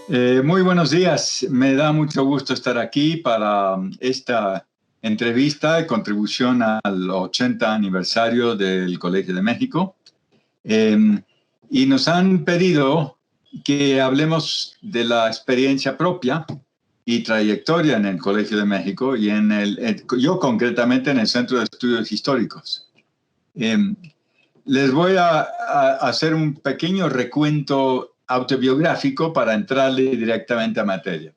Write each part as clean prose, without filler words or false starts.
Muy buenos días. Me da mucho gusto estar aquí para esta entrevista y contribución al 80 aniversario del Colegio de México. Y nos han pedido que hablemos de la experiencia propia y trayectoria en el Colegio de México y yo concretamente en el Centro de Estudios Históricos. Les voy a hacer un pequeño recuento autobiográfico para entrarle directamente a materia.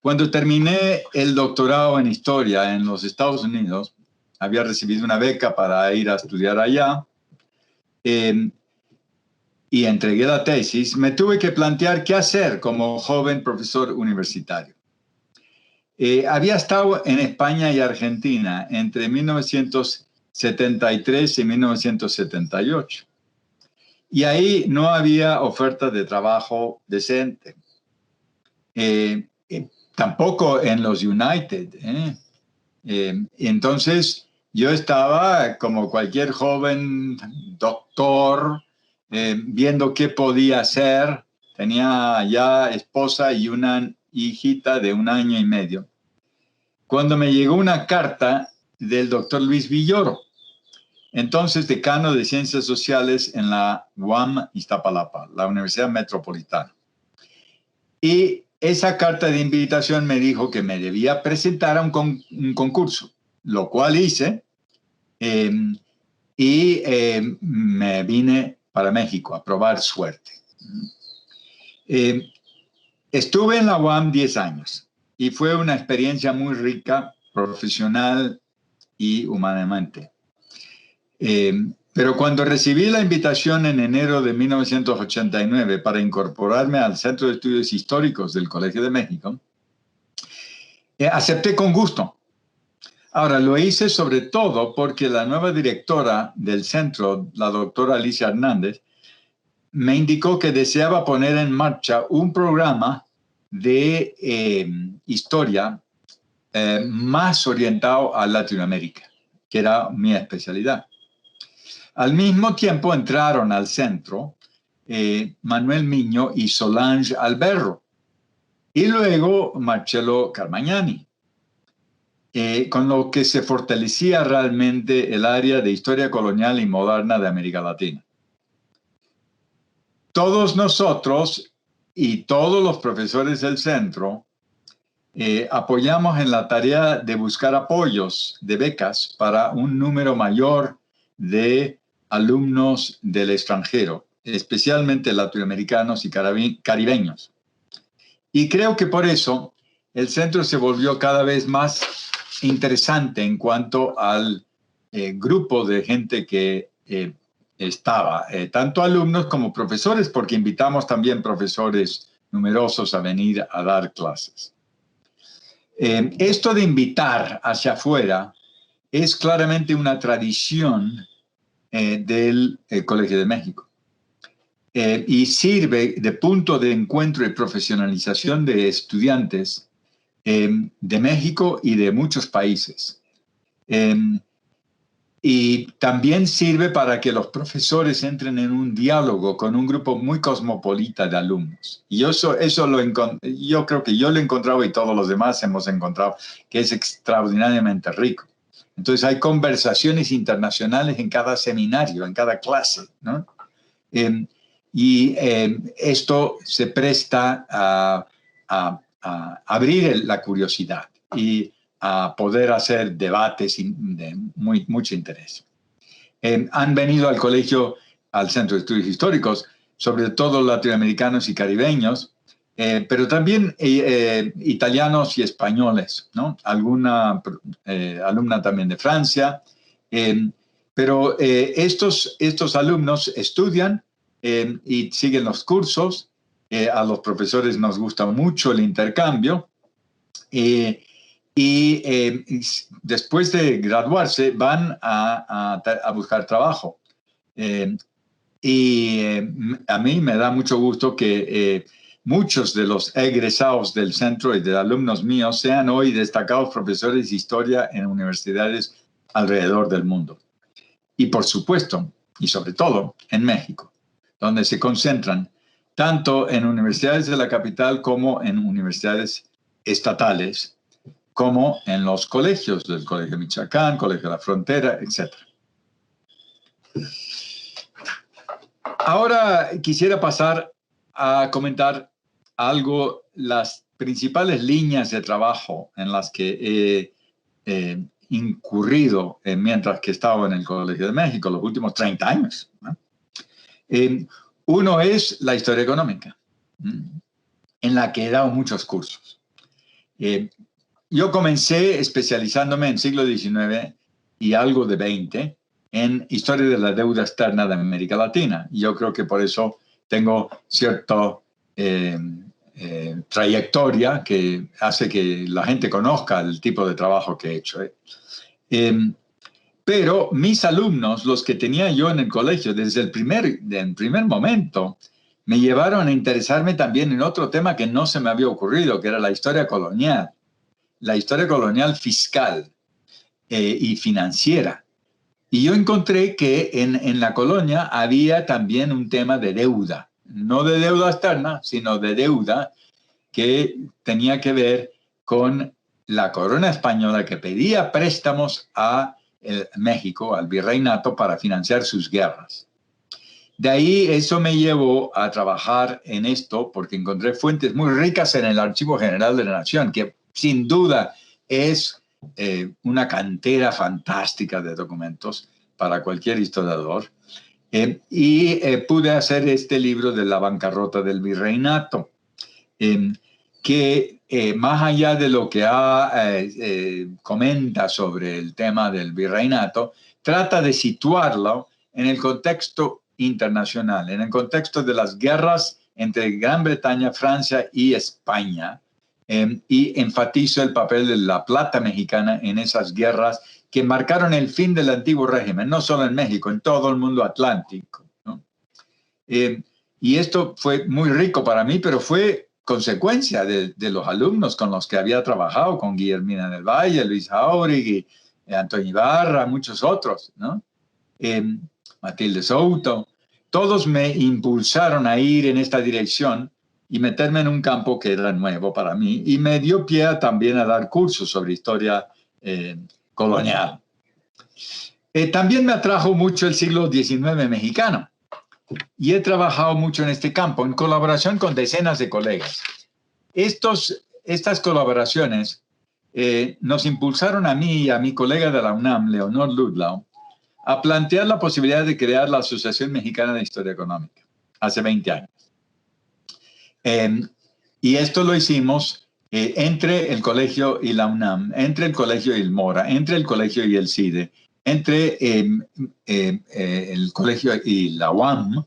Cuando terminé el doctorado en historia en los Estados Unidos, había recibido una beca para ir a estudiar allá y entregué la tesis. Me tuve que plantear qué hacer como joven profesor universitario. Había estado en España y Argentina entre 1973 y 1978. Y ahí no había oferta de trabajo decente. Tampoco en los United. Entonces, yo estaba como cualquier joven doctor, viendo qué podía hacer. Tenía ya esposa y una hijita de 1 año y medio. Cuando me llegó una carta del doctor Luis Villoro, entonces decano de Ciencias Sociales en la UAM Iztapalapa, la Universidad Metropolitana. Y esa carta de invitación me dijo que me debía presentar a un concurso, lo cual hice, y me vine para México a probar suerte. Estuve en la UAM 10 años y fue una experiencia muy rica, profesional y humanamente. Pero cuando recibí la invitación en enero de 1989 para incorporarme al Centro de Estudios Históricos del Colegio de México, acepté con gusto. Ahora, lo hice sobre todo porque la nueva directora del centro, la doctora Alicia Hernández, me indicó que deseaba poner en marcha un programa de historia más orientado a Latinoamérica, que era mi especialidad. Al mismo tiempo entraron al centro Manuel Miño y Solange Alberro, y luego Marcelo Carmagnani, con lo que se fortalecía realmente el área de historia colonial y moderna de América Latina. Todos nosotros y todos los profesores del centro apoyamos en la tarea de buscar apoyos de becas para un número mayor de alumnos del extranjero, especialmente latinoamericanos y caribeños. Y creo que por eso el centro se volvió cada vez más interesante en cuanto al grupo de gente que estaba, tanto alumnos como profesores, porque invitamos también profesores numerosos a venir a dar clases. Esto de invitar hacia afuera es claramente una tradición del Colegio de México. Y sirve de punto de encuentro y profesionalización de estudiantes de México y de muchos países. Y también sirve para que los profesores entren en un diálogo con un grupo muy cosmopolita de alumnos. Y yo creo que yo lo he encontrado y todos los demás hemos encontrado que es extraordinariamente rico. Entonces hay conversaciones internacionales en cada seminario, en cada clase, ¿no? Esto se presta a abrir la curiosidad y a poder hacer debates de mucho interés. Han venido al colegio, al Centro de Estudios Históricos, sobre todo latinoamericanos y caribeños, pero también italianos y españoles, ¿no? Alguna alumna también de Francia. Pero estos alumnos estudian y siguen los cursos. A los profesores nos gusta mucho el intercambio. Después de graduarse van a buscar trabajo. A mí me da mucho gusto que muchos de los egresados del centro y de alumnos míos sean hoy destacados profesores de historia en universidades alrededor del mundo. Y por supuesto, y sobre todo en México, donde se concentran tanto en universidades de la capital como en universidades estatales, como en los colegios del Colegio Michoacán, Colegio de la Frontera, etc. Ahora quisiera pasar a comentar algo, las principales líneas de trabajo en las que he incurrido mientras que estaba en el Colegio de México los últimos 30 años, ¿no? Uno es la historia económica, en la que he dado muchos cursos. Yo comencé especializándome en siglo XIX y algo de XX en historia de la deuda externa de América Latina. Y yo creo que por eso tengo cierta trayectoria que hace que la gente conozca el tipo de trabajo que he hecho. Pero mis alumnos, los que tenía yo en el colegio desde el primer momento, me llevaron a interesarme también en otro tema que no se me había ocurrido, que era la historia colonial fiscal y financiera. Y yo encontré que en la colonia había también un tema de deuda, no de deuda externa, sino de deuda que tenía que ver con la corona española que pedía préstamos a México, al virreinato, para financiar sus guerras. De ahí eso me llevó a trabajar en esto porque encontré fuentes muy ricas en el Archivo General de la Nación, que sin duda es una cantera fantástica de documentos para cualquier historiador. Pude hacer este libro de la bancarrota del virreinato, que más allá de lo que comenta sobre el tema del virreinato, trata de situarlo en el contexto internacional, en el contexto de las guerras entre Gran Bretaña, Francia y España, y enfatizo el papel de la plata mexicana en esas guerras que marcaron el fin del antiguo régimen, no solo en México, en todo el mundo atlántico, ¿no? Y esto fue muy rico para mí, pero fue consecuencia de los alumnos con los que había trabajado, con Guillermina del Valle, Luis Jauregui, Antonio Ibarra, muchos otros, ¿no? Matilde Souto. Todos me impulsaron a ir en esta dirección y meterme en un campo que era nuevo para mí y me dio pie también a dar cursos sobre historia colonial. También me atrajo mucho el siglo XIX mexicano y he trabajado mucho en este campo en colaboración con decenas de colegas. Estas colaboraciones nos impulsaron a mí y a mi colega de la UNAM, Leonor Ludlow, a plantear la posibilidad de crear la Asociación Mexicana de Historia Económica hace 20 años. Y esto lo hicimos entre el colegio y la UNAM, entre el colegio y el MORA, entre el colegio y el CIDE, entre el colegio y la UAM.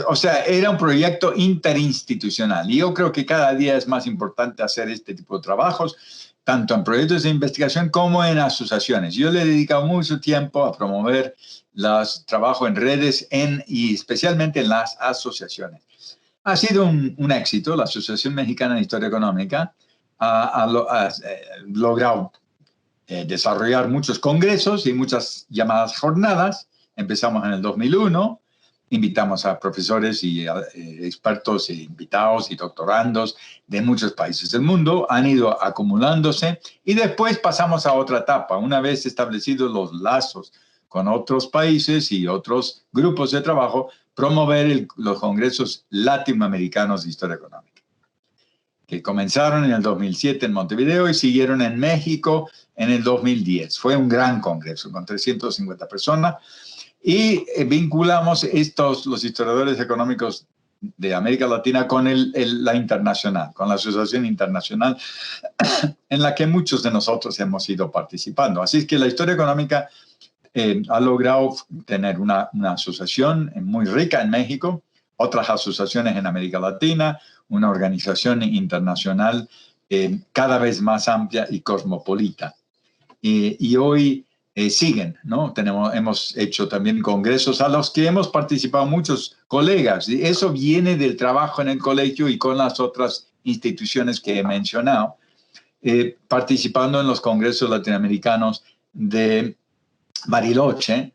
O sea, era un proyecto interinstitucional. Y yo creo que cada día es más importante hacer este tipo de trabajos, tanto en proyectos de investigación como en asociaciones. Yo le he dedicado mucho tiempo a promover los trabajos en redes y especialmente en las asociaciones. Ha sido un éxito. La Asociación Mexicana de Historia Económica ha logrado desarrollar muchos congresos y muchas llamadas jornadas. Empezamos en el 2001. Invitamos a profesores y expertos e invitados y doctorandos de muchos países del mundo. Han ido acumulándose y después pasamos a otra etapa. Una vez establecidos los lazos con otros países y otros grupos de trabajo, promover los congresos latinoamericanos de historia económica, que comenzaron en el 2007 en Montevideo y siguieron en México en el 2010. Fue un gran congreso con 350 personas. Y vinculamos los historiadores económicos de América Latina con la internacional, con la Asociación Internacional, en la que muchos de nosotros hemos ido participando. Así es que la historia económica ha logrado tener una asociación muy rica en México, otras asociaciones en América Latina, una organización internacional cada vez más amplia y cosmopolita. Y hoy siguen, ¿no? Hemos hecho también congresos a los que hemos participado muchos colegas. Y eso viene del trabajo en el colegio y con las otras instituciones que he mencionado, participando en los congresos latinoamericanos de Bariloche,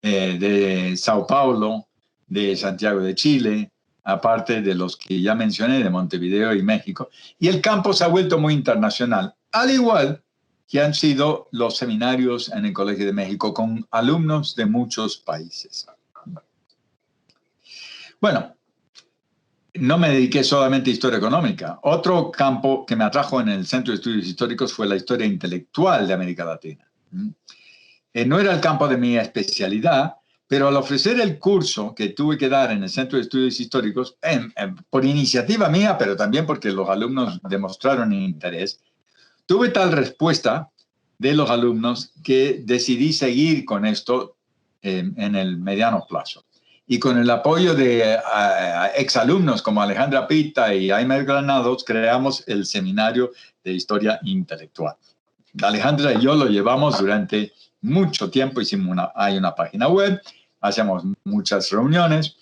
de Sao Paulo, de Santiago de Chile, aparte de los que ya mencioné, de Montevideo y México. Y el campo se ha vuelto muy internacional, al igual que han sido los seminarios en el Colegio de México con alumnos de muchos países. Bueno, no me dediqué solamente a historia económica. Otro campo que me atrajo en el Centro de Estudios Históricos fue la historia intelectual de América Latina. No era el campo de mi especialidad, pero al ofrecer el curso que tuve que dar en el Centro de Estudios Históricos, por iniciativa mía, pero también porque los alumnos demostraron interés, tuve tal respuesta de los alumnos que decidí seguir con esto en el mediano plazo. Y con el apoyo de exalumnos como Alejandra Pita y Aymer Granados, creamos el Seminario de Historia Intelectual. Alejandra y yo lo llevamos durante mucho tiempo, hay una página web, hacemos muchas reuniones.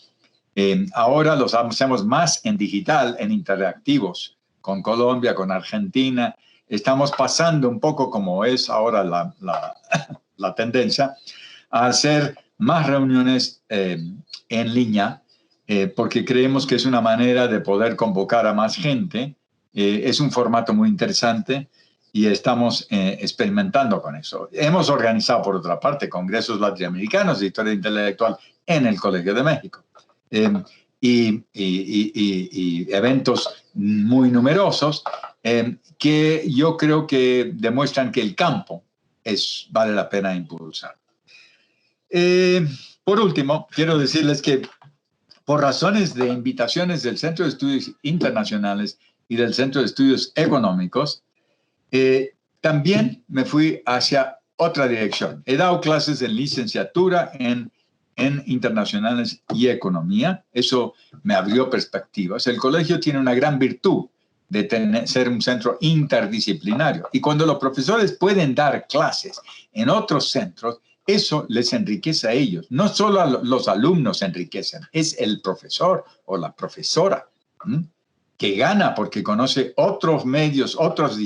Ahora los hacemos más en digital, en interactivos, con Colombia, con Argentina. Estamos pasando un poco, como es ahora la tendencia, a hacer más reuniones en línea, porque creemos que es una manera de poder convocar a más gente. Es un formato muy interesante y estamos experimentando con eso. Hemos organizado, por otra parte, congresos latinoamericanos de historia intelectual en el Colegio de México y eventos muy numerosos que yo creo que demuestran que el campo vale la pena impulsar. Por último, quiero decirles que por razones de invitaciones del Centro de Estudios Internacionales y del Centro de Estudios Económicos, también me fui hacia otra dirección. He dado clases de licenciatura en internacionales y economía. Eso me abrió perspectivas. El colegio tiene una gran virtud de ser un centro interdisciplinario. Y cuando los profesores pueden dar clases en otros centros, eso les enriquece a ellos. No solo a los alumnos se enriquecen, es el profesor o la profesora que gana porque conoce otros medios, otros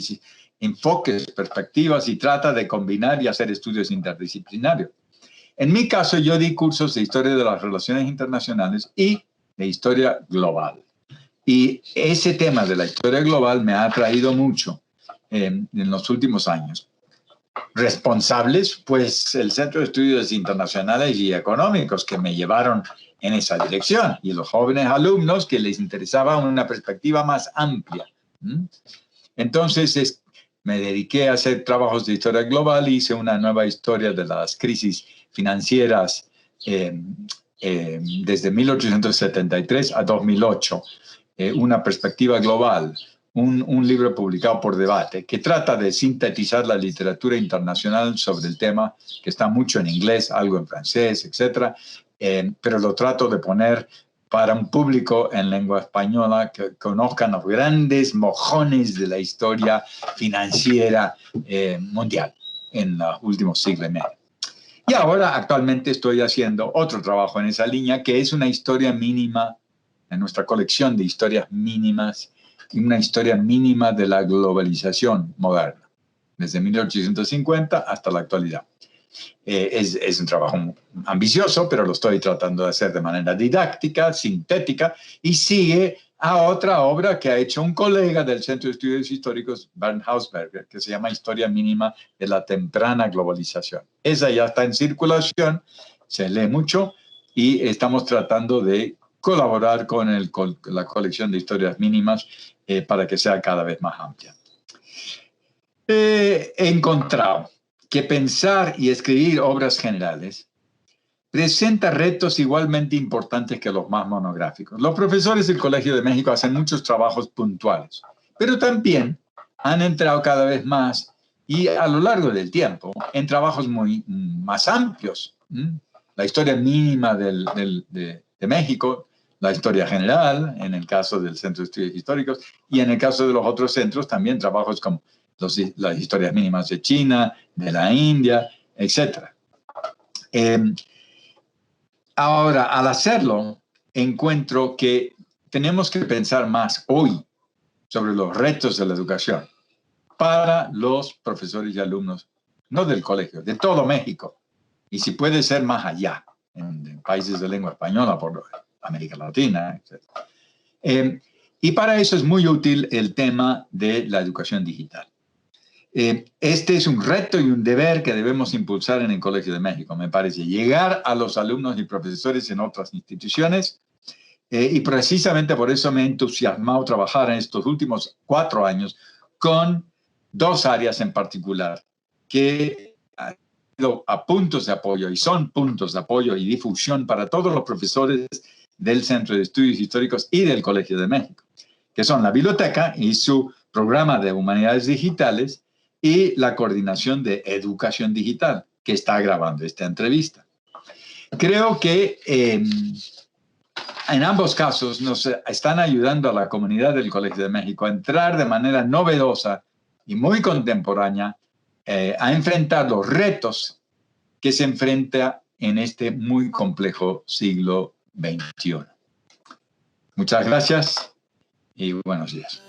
enfoques, perspectivas y trata de combinar y hacer estudios interdisciplinarios. En mi caso, yo di cursos de historia de las relaciones internacionales y de historia global. Y ese tema de la historia global me ha atraído mucho en los últimos años. Responsables, pues el Centro de Estudios Internacionales y Económicos que me llevaron en esa dirección y los jóvenes alumnos que les interesaba una perspectiva más amplia. Entonces me dediqué a hacer trabajos de historia global, hice una nueva historia de las crisis financieras desde 1873 a 2008, una perspectiva global. Un libro publicado por Debate que trata de sintetizar la literatura internacional sobre el tema, que está mucho en inglés, algo en francés, etcétera, pero lo trato de poner para un público en lengua española que conozcan los grandes mojones de la historia financiera mundial en los últimos siglos y medio. Y ahora actualmente estoy haciendo otro trabajo en esa línea, que es una historia mínima, en nuestra colección de historias mínimas, una historia mínima de la globalización moderna, desde 1850 hasta la actualidad. Es un trabajo ambicioso, pero lo estoy tratando de hacer de manera didáctica, sintética, y sigue a otra obra que ha hecho un colega del Centro de Estudios Históricos, Bernd Hausberger, que se llama Historia Mínima de la Temprana Globalización. Esa ya está en circulación, se lee mucho, y estamos tratando de colaborar con la colección de historias mínimas para que sea cada vez más amplia. He encontrado que pensar y escribir obras generales presenta retos igualmente importantes que los más monográficos. Los profesores del Colegio de México hacen muchos trabajos puntuales, pero también han entrado cada vez más y a lo largo del tiempo en trabajos más amplios. La historia mínima de México, la historia general, en el caso del Centro de Estudios Históricos, y en el caso de los otros centros también trabajos como las historias mínimas de China, de la India, etc. Ahora, al hacerlo, encuentro que tenemos que pensar más hoy sobre los retos de la educación para los profesores y alumnos, no del colegio, de todo México, y si puede ser más allá, en países de lengua española, América Latina, etc. Y para eso es muy útil el tema de la educación digital. Este es un reto y un deber que debemos impulsar en el Colegio de México, me parece, llegar a los alumnos y profesores en otras instituciones. Y precisamente por eso me he entusiasmado trabajar en estos últimos 4 años con 2 áreas en particular que han sido a puntos de apoyo y son puntos de apoyo y difusión para todos los profesores del Centro de Estudios Históricos y del Colegio de México, que son la biblioteca y su programa de humanidades digitales y la coordinación de educación digital, que está grabando esta entrevista. Creo que en ambos casos nos están ayudando a la comunidad del Colegio de México a entrar de manera novedosa y muy contemporánea a enfrentar los retos que se enfrenta en este muy complejo siglo XXI. Muchas gracias y buenos días.